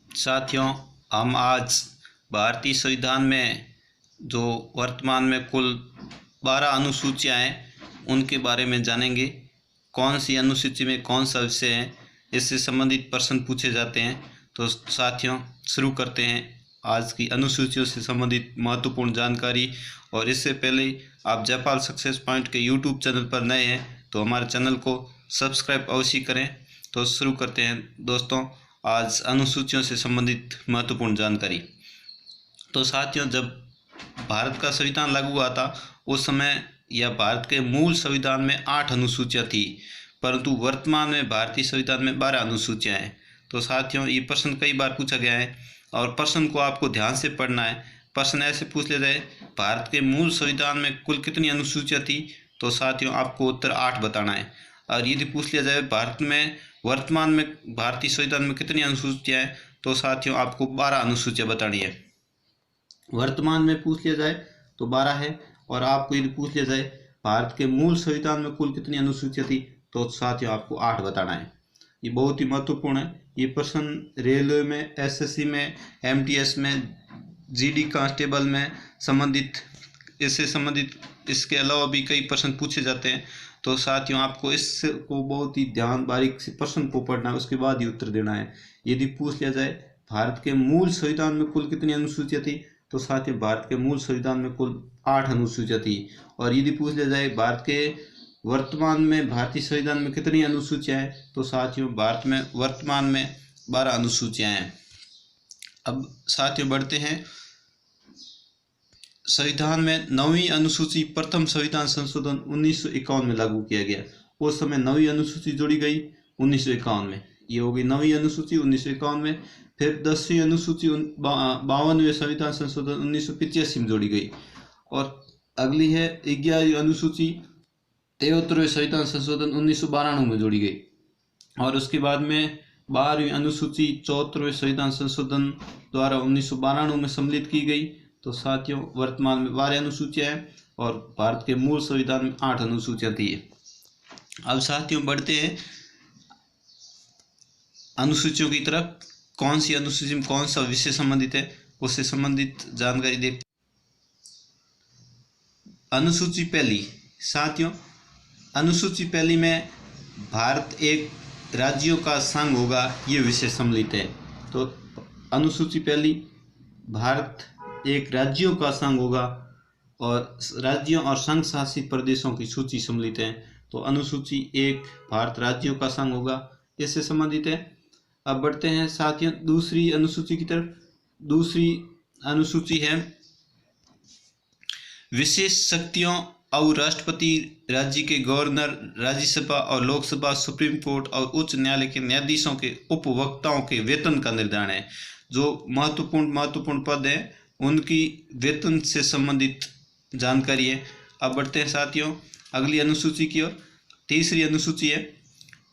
साथियों, हम आज भारतीय संविधान में जो वर्तमान में कुल 12 अनुसूचियां हैं उनके बारे में जानेंगे। कौन सी अनुसूची में कौन सा विषय है, इससे संबंधित प्रश्न पूछे जाते हैं। तो साथियों, शुरू करते हैं आज की अनुसूचियों से संबंधित महत्वपूर्ण जानकारी। और इससे पहले आप जयपाल सक्सेस पॉइंट के यूट्यूब चैनल पर नए हैं तो हमारे चैनल को सब्सक्राइब अवश्य करें। तो शुरू करते हैं दोस्तों आज अनुसूचियों से संबंधित महत्वपूर्ण जानकारी। तो साथियों, जब भारत का संविधान लागू हुआ था उस समय या भारत के मूल संविधान में 8 अनुसूचियां थी, परंतु वर्तमान में भारतीय संविधान में 12 अनुसूचियां हैं। तो साथियों, ये प्रश्न कई बार पूछा गया है और प्रश्न को आपको ध्यान से पढ़ना है। प्रश्न ऐसे पूछ लिया जाए, भारत के मूल संविधान में कुल कितनी अनुसूचियां थी, तो साथियों आपको उत्तर 8 बताना है। और यदि पूछ लिया जाए भारत में वर्तमान में भारतीय संविधान में कितनी अनुसूचियां हैं, तो साथियों आपको 12 अनुसूचियां बतानी है। वर्तमान में पूछ लिया जाए तो 12 है, और आपको यदि पूछ लिया जाए भारत के मूल संविधान में कुल कितनी अनुसूचियां थी, तो साथियों आपको 8 बताना है। ये बहुत ही महत्वपूर्ण है। ये प्रश्न रेलवे में, एसएससी में, एमटीएस में, जीडी कांस्टेबल में संबंधित, इससे संबंधित इसके अलावा भी कई प्रश्न पूछे जाते हैं। तो साथियों आपको इसको बहुत ही ध्यान बारीक से प्रश्न को पढ़ना है, उसके बाद ही उत्तर देना है। यदि पूछ लिया जाए भारत के मूल संविधान में कुल कितनी अनुसूचियां थी, तो साथियों भारत के मूल संविधान में कुल 8 अनुसूचियां थी। और यदि पूछ लिया जाए भारत के वर्तमान में भारतीय संविधान में कितनी अनुसूचियां हैं, तो साथियों भारत में वर्तमान में 12 अनुसूचियां हैं। अब साथियों बढ़ते हैं, संविधान में 9वीं अनुसूची प्रथम संविधान संशोधन 1951 में लागू किया गया। उस समय 9वीं अनुसूची जोड़ी गई 1951 में। ये हो गई 9वीं अनुसूची 1951 में। फिर 10वीं अनुसूची 52वें संविधान संशोधन 1985 में जोड़ी गई। और अगली है 11वीं अनुसूची 73वें संविधान संशोधन 1992 में जोड़ी गई। और उसके बाद में 12वीं अनुसूची 74वें संविधान संशोधन द्वारा 1992 में सम्मिलित की गई। तो साथियों वर्तमान में 12 अनुसूचियां हैं और भारत के मूल संविधान में 8 अनुसूचियां थी। अब साथियों बढ़ते हैं अनुसूचियों की तरफ। कौन सी अनुसूची में कौन सा विषय संबंधित है, उससे संबंधित जानकारी देखते। अनुसूची पहली, साथियों अनुसूची पहली में भारत एक राज्यों का संघ होगा, ये विषय सम्मिलित है। तो अनुसूची पहली, भारत एक राज्यों का संघ होगा और राज्यों और संघ शासित प्रदेशों की सूची सम्मिलित है। तो अनुसूची 1 भारत राज्यों का संघ होगा, इससे संबंधित है। अब बढ़ते हैं साथियों दूसरी अनुसूची की तरफ। दूसरी अनुसूची है विशेष शक्तियों और राष्ट्रपति, राज्य के गवर्नर, राज्यसभा और लोकसभा, सुप्रीम कोर्ट और उच्च न्यायालय के न्यायाधीशों के उपभोक्ताओं के वेतन का निर्धारण है। जो महत्वपूर्ण पद हैं उनकी वेतन से संबंधित जानकारी है। अब बढ़ते हैं साथियों अगली अनुसूची की ओर। तीसरी अनुसूची है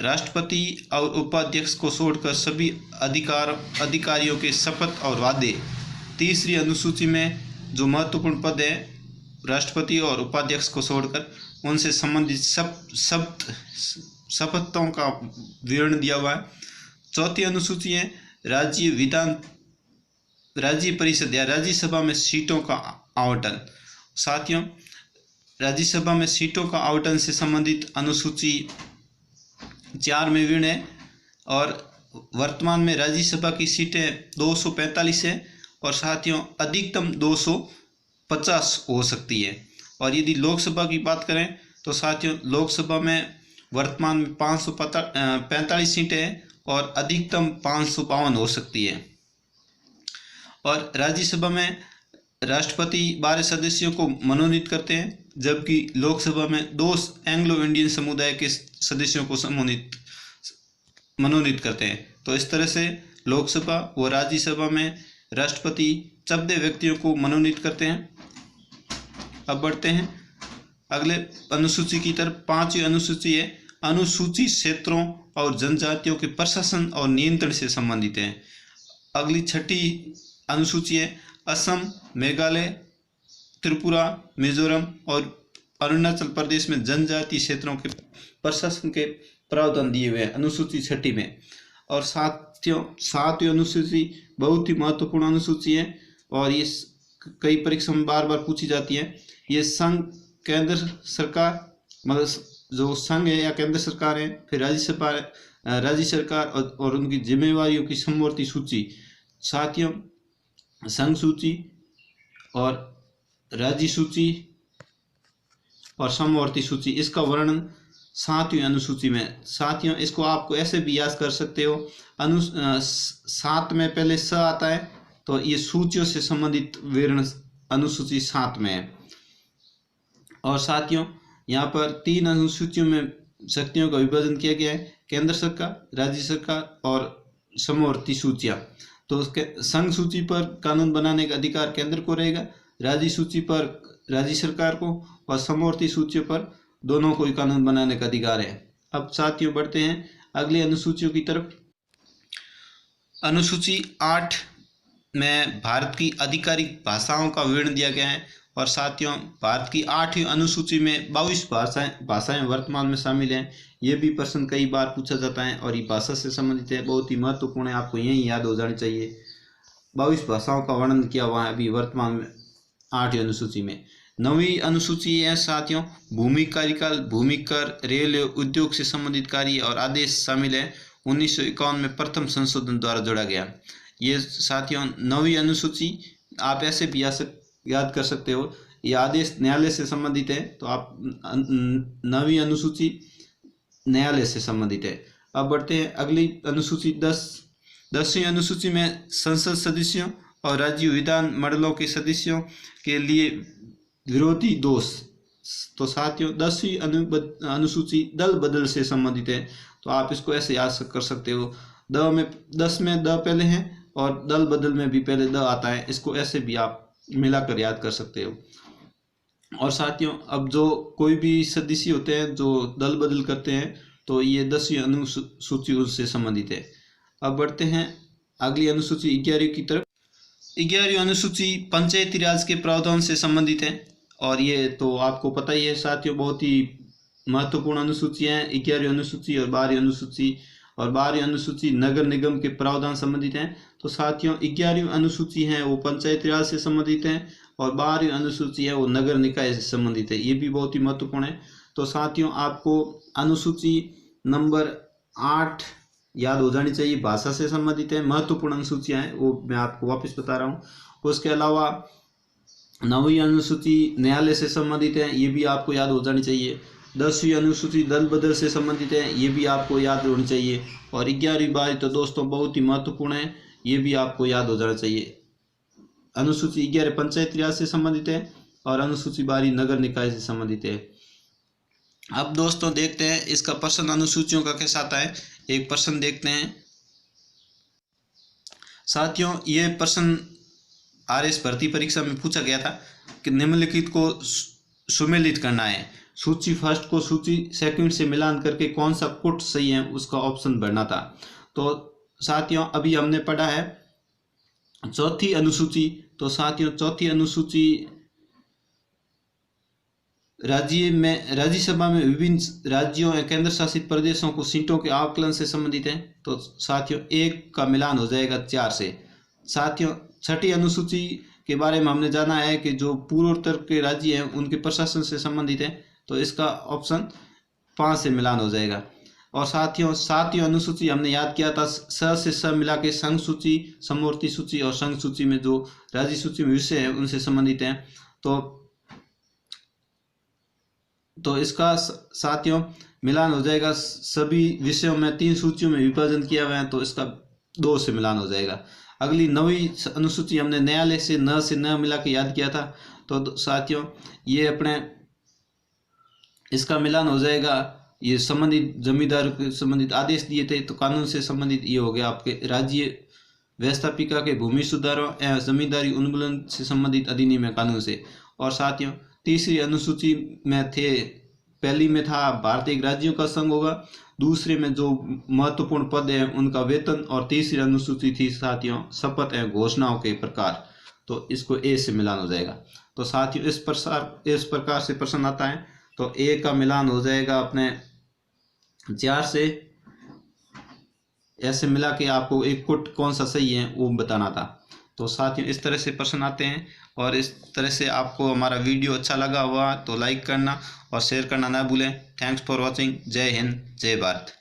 राष्ट्रपति और उपाध्यक्ष को छोड़कर सभी अधिकारियों के शपथ और वादे। तीसरी अनुसूची में जो महत्वपूर्ण पद है राष्ट्रपति और उपाध्यक्ष को छोड़कर उनसे संबंधित शपथों का विवरण दिया हुआ है। चौथी अनुसूची है राज्य परिषद या राज्यसभा में सीटों का आवंटन। साथियों राज्यसभा में सीटों का आवंटन से संबंधित अनुसूची 4 में विवरण है। और वर्तमान में राज्यसभा की सीटें 245 है और साथियों अधिकतम 250 हो सकती है। और यदि लोकसभा की बात करें तो साथियों लोकसभा में वर्तमान में 545 सीटें हैं और अधिकतम 552 हो सकती है। और राज्यसभा में राष्ट्रपति 12 सदस्यों को मनोनीत करते हैं, जबकि लोकसभा में 2 एंग्लो इंडियन समुदाय के सदस्यों को मनोनीत करते हैं। तो इस तरह से लोकसभा व राज्यसभा में राष्ट्रपति 14 व्यक्तियों को मनोनीत करते हैं। अब बढ़ते हैं अगले अनुसूची की तरफ। 5वीं अनुसूची है अनुसूचित क्षेत्रों और जनजातियों के प्रशासन और नियंत्रण से संबंधित है। अगली 6ठी अनुसूची है असम, मेघालय, त्रिपुरा, मिजोरम और अरुणाचल प्रदेश में जनजातीय क्षेत्रों के प्रशासन के प्रावधान दिए हुए हैं अनुसूची 6ठी में। और साथियों, सातवीं अनुसूची बहुत ही महत्वपूर्ण अनुसूची है और ये कई परीक्षा में बार बार पूछी जाती है। ये संघ, केंद्र सरकार, मतलब जो संघ है या केंद्र सरकार है, फिर राज्य सरकार और उनकी जिम्मेवारियों की समवर्ती सूची। साथियों, संघ सूची और राज्य सूची और समवर्ती सूची, इसका वर्णन सातवीं अनुसूची में। साथियों, इसको आपको ऐसे भी याद कर सकते हो, सात में पहले स आता है, तो ये सूचियों से संबंधित विवरण अनुसूची 7 में है। और साथियों, यहाँ पर 3 अनुसूचियों में शक्तियों का विभाजन किया गया है, केंद्र सरकार, राज्य सरकार और समवर्ती सूचियाँ। तो संघ सूची पर कानून बनाने का अधिकार केंद्र को रहेगा, राज्य सूची पर राज्य सरकार को, और समवर्ती सूचियों पर दोनों को ही कानून बनाने का अधिकार है। अब साथियों, बढ़ते हैं अगली अनुसूचियों की तरफ। अनुसूची 8 में भारत की आधिकारिक भाषाओं का विवरण दिया गया है। और साथियों, भारत की 8वीं अनुसूची में 22 भाषाएं वर्तमान में शामिल हैं। ये भी प्रश्न कई बार पूछा जाता है और ये भाषा से संबंधित है, बहुत ही महत्वपूर्ण है, आपको यही याद हो जानी चाहिए। 22 भाषाओं का वर्णन किया हुआ है अभी वर्तमान में 8वीं अनुसूची में। 9वीं अनुसूची है साथियों, भूमि कार्यकाल, भूमि कर, रेल उद्योग से संबंधित कार्य और आदेश शामिल है। 1951 में प्रथम संशोधन द्वारा जोड़ा गया। ये साथियों 9वीं अनुसूची आप ऐसे भी याद कर सकते हो, ये आदेश न्यायालय से संबंधित है, तो आप 9वीं अनुसूची न्यायालय से संबंधित है। अब बढ़ते हैं अगली अनुसूची 10वीं अनुसूची में संसद सदस्यों और राज्य विधान मंडलों के सदस्यों के लिए विरोधी दोष। तो साथियों, 10वीं अनुसूची दल बदल से संबंधित है, तो आप इसको ऐसे याद कर सकते हो, 10 में द पहले है और दल बदल में भी पहले द आता है, इसको ऐसे भी आप मिलाकर याद कर सकते हो। और साथियों, अब जो कोई भी सदस्य होते हैं जो दल बदल करते हैं, तो ये 10वीं अनुसूची उससे संबंधित है। अब बढ़ते हैं अगली अनुसूची 11वीं की तरफ। 11वीं अनुसूची पंचायती राज के प्रावधान से संबंधित है और ये तो आपको पता ही है साथियों, बहुत ही महत्वपूर्ण अनुसूची है 11वीं अनुसूची और 12वीं अनुसूची। और 12वीं अनुसूची नगर निगम के प्रावधान संबंधित हैं। तो साथियों, 11वीं अनुसूची है वो पंचायती राज से संबंधित है और 12वीं अनुसूची है वो नगर निकाय से संबंधित है। ये भी बहुत ही महत्वपूर्ण है। तो साथियों, आपको अनुसूची नंबर 8 याद हो जानी चाहिए, भाषा से संबंधित है, महत्वपूर्ण अनुसूचियाँ हैं, वो मैं आपको वापस बता रहा हूँ। उसके अलावा 9वीं अनुसूची न्यायालय से संबंधित है, ये भी आपको याद हो जानी चाहिए। 10वीं अनुसूची दल बदल से संबंधित है, ये भी आपको याद होनी चाहिए। और 11वीं 12वीं तो दोस्तों बहुत ही महत्वपूर्ण है, ये भी आपको याद हो जाना चाहिए। अनुसूची 11 पंचायती राज से संबंधित है और अनुसूची 12 नगर निकाय से संबंधित है। अब दोस्तों देखते हैं इसका प्रश्न अनुसूचियों का कैसा आता है। एक प्रश्न देखते हैं साथियों, ये प्रश्न आरएस भर्ती परीक्षा में पूछा गया था कि निम्नलिखित को सुमेलित करना है। सूची फर्स्ट को सूची सेकंड से मिलान करके कौन सा कुट सही है उसका ऑप्शन भरना था। तो साथियों, अभी हमने पढ़ा है चौथी अनुसूची। तो साथियों, चौथी अनुसूची राज्यसभा में विभिन्न राज्यों या केंद्र शासित प्रदेशों को सीटों के आकलन से संबंधित है। तो साथियों, 1 का मिलान हो जाएगा 4 से। साथियों, छठी अनुसूची के बारे में हमने जाना है कि जो पूर्वोत्तर के राज्य हैं उनके प्रशासन से संबंधित है, तो इसका ऑप्शन 5 से मिलान हो जाएगा। और साथियों, 7वीं अनुसूची हमने याद किया था, स से स मिला के संघ सूची, समवर्ती सूची और संघ सूची में जो राज्य सूची में विषय है उनसे संबंधित है। तो इसका साथियों मिलान हो जाएगा, सभी विषयों में 3 सूचियों में विभाजन किया हुआ है, तो इसका 2 से मिलान हो जाएगा। अगली 9वीं अनुसूची हमने न्यायालय से न मिला के याद किया था। तो साथियों, ये अपने इसका मिलान हो जाएगा, ये संबंधित जमींदार के संबंधित आदेश दिए थे, तो कानून से संबंधित ये हो गया आपके राज्य व्यवस्थापिका के भूमि सुधारों एवं जमींदारी उन्मूलन से संबंधित अधिनियम कानून से। और साथियों, तीसरी अनुसूची में थे, पहली में था भारत एक राज्यों का संघ होगा, दूसरे में जो महत्वपूर्ण पद है उनका वेतन, और तीसरी अनुसूची थी साथियों शपथ एवं घोषणाओं के प्रकार, तो इसको ए से मिलान हो जाएगा। तो साथियों, इस प्रकार से प्रश्न आता है। तो ए का मिलान हो जाएगा अपने 4 से, ऐसे मिला के आपको एक पुट कौन सा सही है वो बताना था। तो साथियों इस तरह से प्रश्न आते हैं। और इस तरह से आपको हमारा वीडियो अच्छा लगा हुआ तो लाइक करना और शेयर करना ना भूलें। Thanks for watching. जय हिंद, जय भारत।